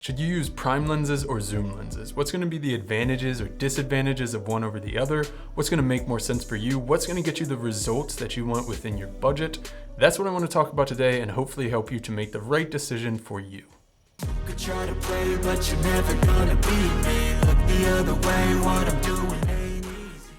Should you use prime lenses or zoom lenses? What's going to be the advantages or disadvantages of one over the other? What's going to make more sense for you? What's going to get you the results that you want within your budget? That's what I want to talk about today and hopefully help you to make the right decision for you. Could try to play, but you're never gonna beat me. Look the other way, what I'm doing ain't easy.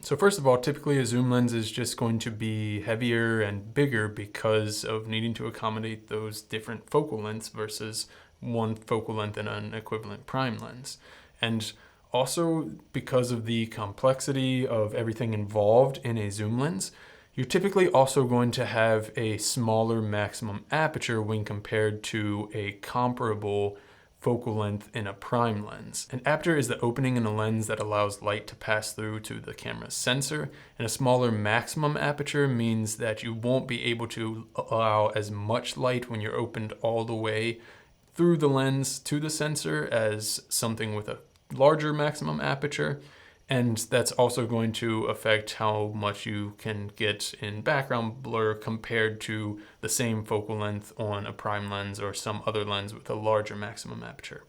So first of all, typically a zoom lens is just going to be heavier and bigger because of needing to accommodate those different focal lengths versus one focal length in an equivalent prime lens. And also because of the complexity of everything involved in a zoom lens, you're typically also going to have a smaller maximum aperture when compared to a comparable focal length in a prime lens. An aperture is the opening in a lens that allows light to pass through to the camera's sensor, and a smaller maximum aperture means that you won't be able to allow as much light when you're opened all the way through the lens to the sensor as something with a larger maximum aperture. And that's also going to affect how much you can get in background blur compared to the same focal length on a prime lens or some other lens with a larger maximum aperture.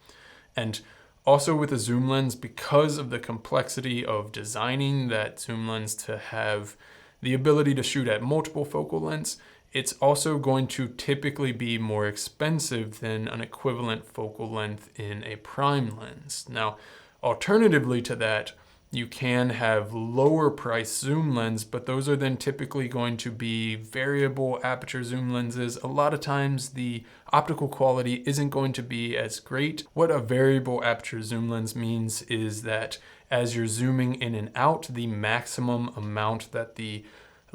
And also with a zoom lens, because of the complexity of designing that zoom lens to have the ability to shoot at multiple focal lengths, it's also going to typically be more expensive than an equivalent focal length in a prime lens. Now, alternatively to that, you can have lower price zoom lens, but those are then typically going to be variable aperture zoom lenses. A lot of times the optical quality isn't going to be as great. What a variable aperture zoom lens means is that as you're zooming in and out, the maximum amount that the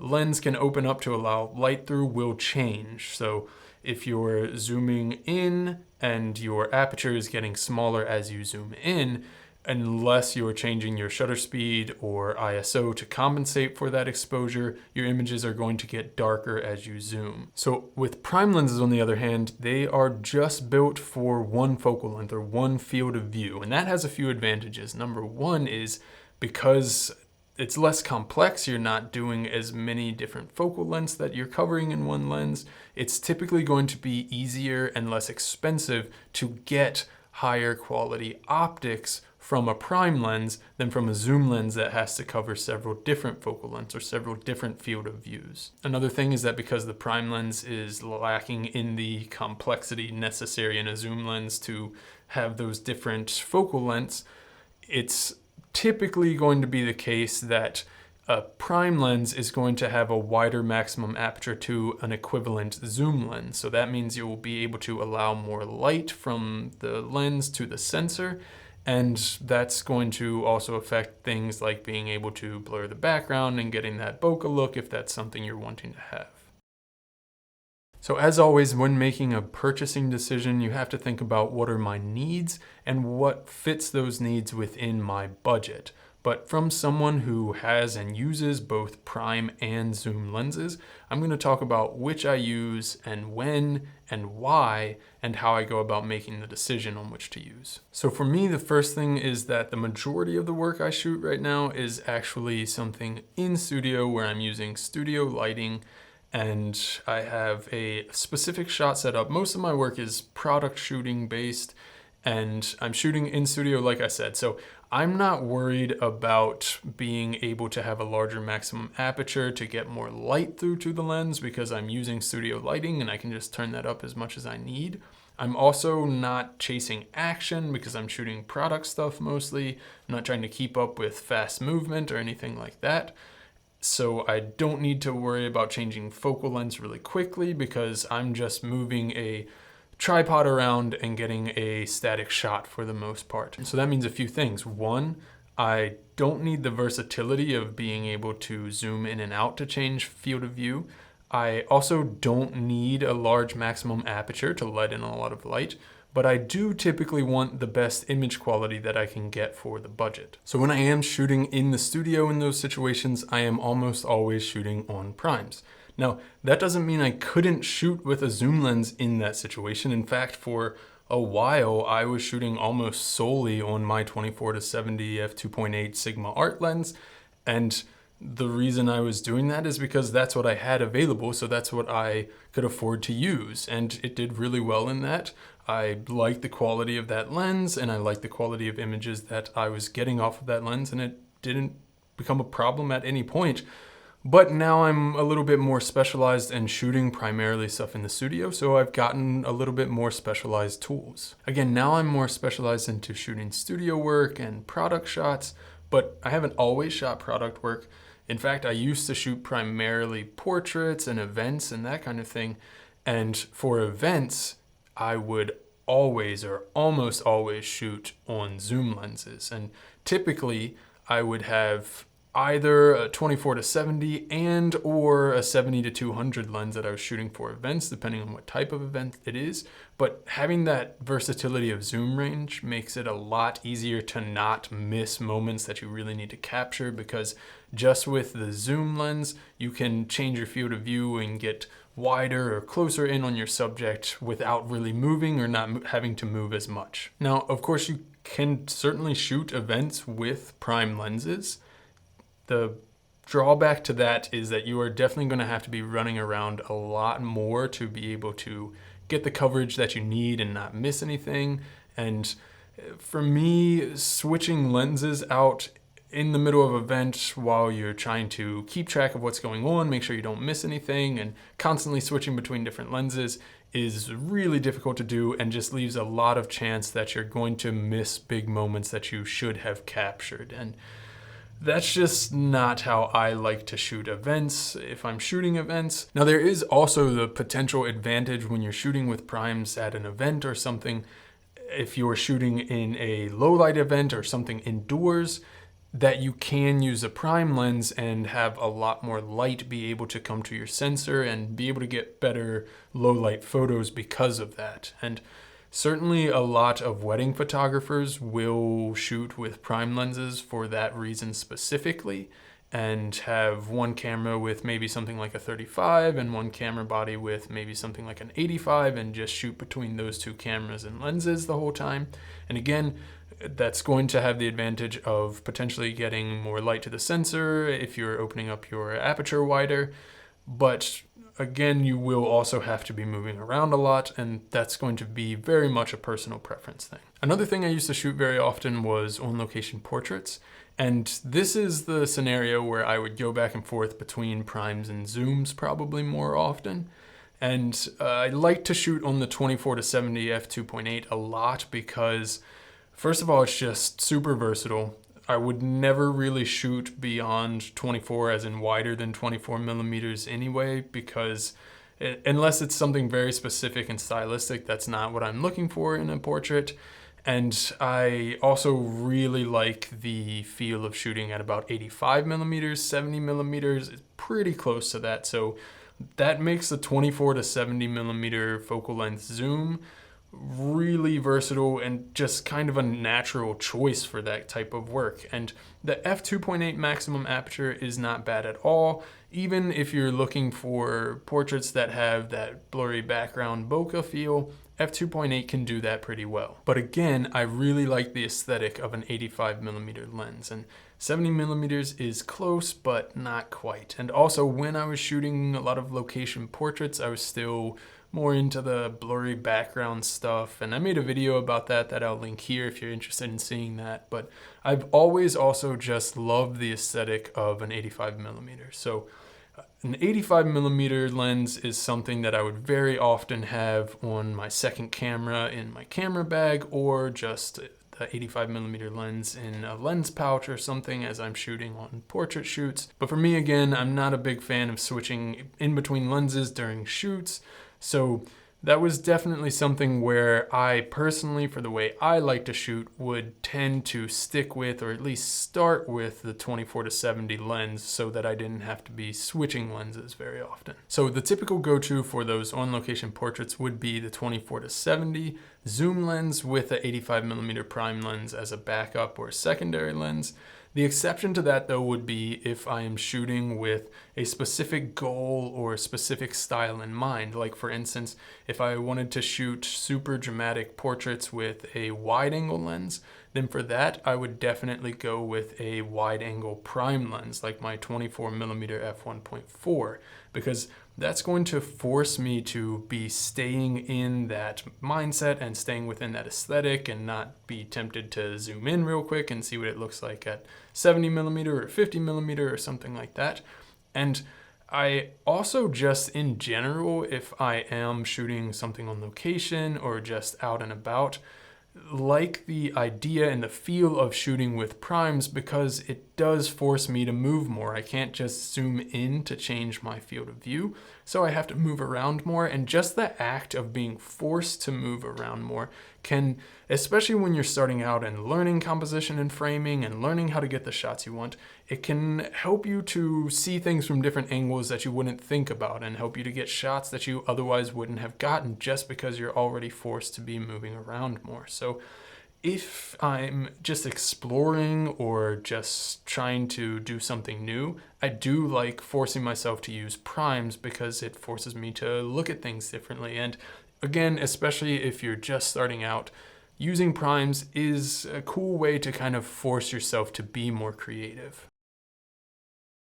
lens can open up to allow light through will change. So if you're zooming in and your aperture is getting smaller as you zoom in, unless you're changing your shutter speed or ISO to compensate for that exposure, your images are going to get darker as you zoom. So with prime lenses, on the other hand, they are just built for one focal length or one field of view. And that has a few advantages. Number one is because it's less complex, you're not doing as many different focal lengths that you're covering in one lens. It's typically going to be easier and less expensive to get higher quality optics from a prime lens than from a zoom lens that has to cover several different focal lengths or several different field of views. Another thing is that because the prime lens is lacking in the complexity necessary in a zoom lens to have those different focal lengths, it's typically going to be the case that a prime lens is going to have a wider maximum aperture to an equivalent zoom lens. So that means you will be able to allow more light from the lens to the sensor. And that's going to also affect things like being able to blur the background and getting that bokeh look if that's something you're wanting to have. So as always, when making a purchasing decision, you have to think about what are my needs and what fits those needs within my budget. But from someone who has and uses both prime and zoom lenses, I'm going to talk about which I use and when and why and how I go about making the decision on which to use. So for me, the first thing is that the majority of the work I shoot right now is actually something in studio where I'm using studio lighting and I have a specific shot set up. Most of my work is product shooting based and I'm shooting in studio like I said. So I'm not worried about being able to have a larger maximum aperture to get more light through to the lens because I'm using studio lighting and I can just turn that up as much as I need. I'm also not chasing action because I'm shooting product stuff mostly. I'm not trying to keep up with fast movement or anything like that. So I don't need to worry about changing focal lengths really quickly because I'm just moving a tripod around and getting a static shot for the most part. So that means a few things. One, I don't need the versatility of being able to zoom in and out to change field of view. I also don't need a large maximum aperture to let in a lot of light, but I do typically want the best image quality that I can get for the budget. So when I am shooting in the studio in those situations, I am almost always shooting on primes. Now, that doesn't mean I couldn't shoot with a zoom lens in that situation. In fact, for a while, I was shooting almost solely on my 24-70 f2.8 Sigma art lens, and the reason I was doing that is because that's what I had available, so that's what I could afford to use, and it did really well in that. I liked the quality of that lens, and I liked the quality of images that I was getting off of that lens, and it didn't become a problem at any point. But now I'm a little bit more specialized and shooting primarily stuff in the studio, so I've gotten a little bit more specialized tools. Again, now I'm more specialized into shooting studio work and product shots, but I haven't always shot product work. In fact, I used to shoot primarily portraits and events and that kind of thing. And for events, I would always or almost always shoot on zoom lenses. And typically, I would have either a 24-70 and or a 70-200 lens that I was shooting for events, depending on what type of event it is. But having that versatility of zoom range makes it a lot easier to not miss moments that you really need to capture, because just with the zoom lens, you can change your field of view and get wider or closer in on your subject without really moving or not having to move as much. Now, of course, you can certainly shoot events with prime lenses. The drawback to that is that you are definitely going to have to be running around a lot more to be able to get the coverage that you need and not miss anything. And for me, switching lenses out in the middle of an event while you're trying to keep track of what's going on, make sure you don't miss anything, and constantly switching between different lenses is really difficult to do and just leaves a lot of chance that you're going to miss big moments that you should have captured. And that's just not how I like to shoot events if I'm shooting events. Now, there is also the potential advantage when you're shooting with primes at an event or something. If you're shooting in a low light event or something indoors, that you can use a prime lens and have a lot more light be able to come to your sensor and be able to get better low light photos because of that. And certainly a lot of wedding photographers will shoot with prime lenses for that reason specifically, and have one camera with maybe something like a 35 and one camera body with maybe something like an 85, and just shoot between those two cameras and lenses the whole time. And again, that's going to have the advantage of potentially getting more light to the sensor if you're opening up your aperture wider. But again, you will also have to be moving around a lot, and that's going to be very much a personal preference thing. Another thing I used to shoot very often was on-location portraits, and this is the scenario where I would go back and forth between primes and zooms probably more often. And I like to shoot on the 24-70 f2.8 a lot because, first of all, it's just super versatile. I would never really shoot beyond 24, as in wider than 24 millimeters anyway, because unless it's something very specific and stylistic, that's not what I'm looking for in a portrait. And I also really like the feel of shooting at about 85 millimeters, 70 millimeters, it's pretty close to that. So that makes the 24-70 millimeter focal length zoom really versatile and just kind of a natural choice for that type of work. And the f2.8 maximum aperture is not bad at all, even if you're looking for portraits that have that blurry background bokeh feel. F2.8 can do that pretty well. But again, I really like the aesthetic of an 85 millimeter lens, and 70 millimeters is close, but not quite. And also, when I was shooting a lot of location portraits, I was still more into the blurry background stuff, and I made a video about that I'll link here if you're interested in seeing that. But I've always also just loved the aesthetic of an 85 millimeter. So an 85 millimeter lens is something that I would very often have on my second camera in my camera bag, or just the 85 millimeter lens in a lens pouch or something as I'm shooting on portrait shoots. But for me, again, I'm not a big fan of switching in between lenses during shoots. So that was definitely something where I personally, for the way I like to shoot, would tend to stick with, or at least start with, the 24-70 lens so that I didn't have to be switching lenses very often. So the typical go-to for those on-location portraits would be the 24-70 zoom lens with a 85 millimeter prime lens as a backup or secondary lens. The exception to that, though, would be if I am shooting with a specific goal or a specific style in mind. Like, for instance, if I wanted to shoot super dramatic portraits with a wide angle lens, then for that, I would definitely go with a wide angle prime lens, like my 24mm f1.4, because that's going to force me to be staying in that mindset and staying within that aesthetic and not be tempted to zoom in real quick and see what it looks like at 70mm or 50mm or something like that. And I also, just in general, if I am shooting something on location or just out and about, like the idea and the feel of shooting with primes because it does force me to move more. I can't just zoom in to change my field of view, so I have to move around more, and just the act of being forced to move around more can, especially when you're starting out and learning composition and framing and learning how to get the shots you want, it can help you to see things from different angles that you wouldn't think about and help you to get shots that you otherwise wouldn't have gotten just because you're already forced to be moving around more. So if I'm just exploring or just trying to do something new, I do like forcing myself to use primes because it forces me to look at things differently. And again, especially if you're just starting out, using primes is a cool way to kind of force yourself to be more creative.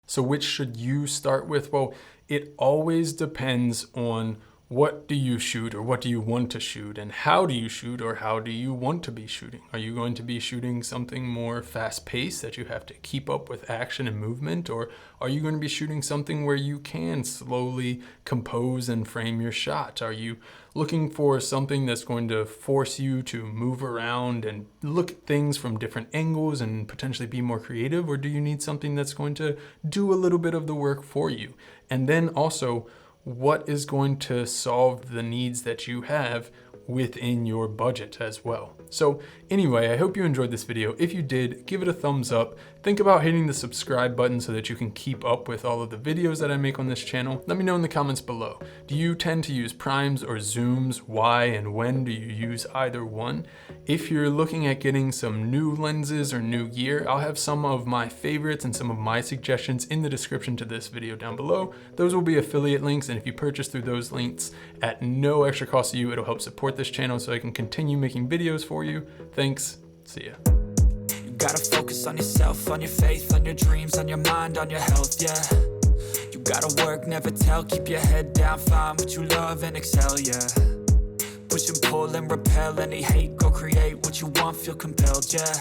So which should you start with? Well, it always depends on what do you shoot or what do you want to shoot, and how do you shoot or how do you want to be shooting? Are you going to be shooting something more fast-paced that you have to keep up with action and movement, or are you going to be shooting something where you can slowly compose and frame your shot? Are you looking for something that's going to force you to move around and look at things from different angles and potentially be more creative, or do you need something that's going to do a little bit of the work for you? And then also, what is going to solve the needs that you have within your budget as well. So anyway, I hope you enjoyed this video. If you did, give it a thumbs up. Think about hitting the subscribe button so that you can keep up with all of the videos that I make on this channel. Let me know in the comments below. Do you tend to use primes or zooms? Why and when do you use either one? If you're looking at getting some new lenses or new gear, I'll have some of my favorites and some of my suggestions in the description to this video down below. Those will be affiliate links, and if you purchase through those links at no extra cost to you, it'll help support this channel so I can continue making videos for you. Thanks. See ya. You gotta focus on yourself, on your faith, on your dreams, on your mind, on your health, yeah. You gotta work, never tell, keep your head down, find what you love and excel, yeah. Push and pull and repel any hate, go create what you want, feel compelled, yeah.